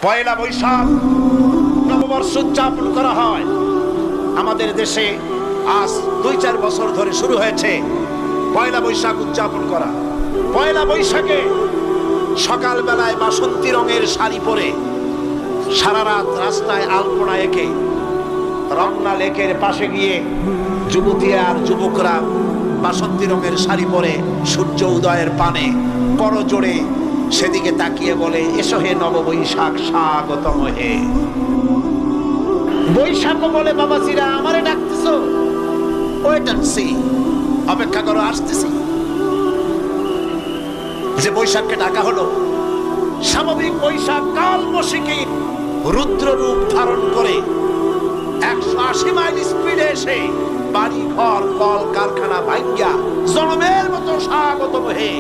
পয়লা বৈশাখ নববর্ষ উদযাপন করা হয় আমাদের দেশে। আজ 2-4 বছর ধরে শুরু হয়েছে পয়লা বৈশাখ উদযাপন করা। পয়লা বৈশাখে সকাল বেলায় বাসন্তী রঙের শাড়ি পরে সারা রাত রাস্তায় আলপনা এঁকে রমনা লেকের পাশে গিয়ে যুবতী আর যুবকরা বাসন্তী রঙের শাড়ি পরে সূর্য উদয়ের পানে করজোড়ে সেদিকে তাকিয়ে বলে, এসো হে নববৈশাখ স্বাগতম হে। বৈশাখ বলে, বাবাজিরা আমারে ডাকতেছো? ওয়েট এন্ড সি, অপেক্ষা করো, আসতেছি। যে বৈশাখকে ডাকা হলো, স্বাভাবিক বৈশাখ কালমশিকী রুদ্র রূপ ধারণ করে 180 মাইল স্পিডে এসে বাড়ি ঘর কল কারখানা ভাঙ্গিয়া জনমের মতো স্বাগতম হে।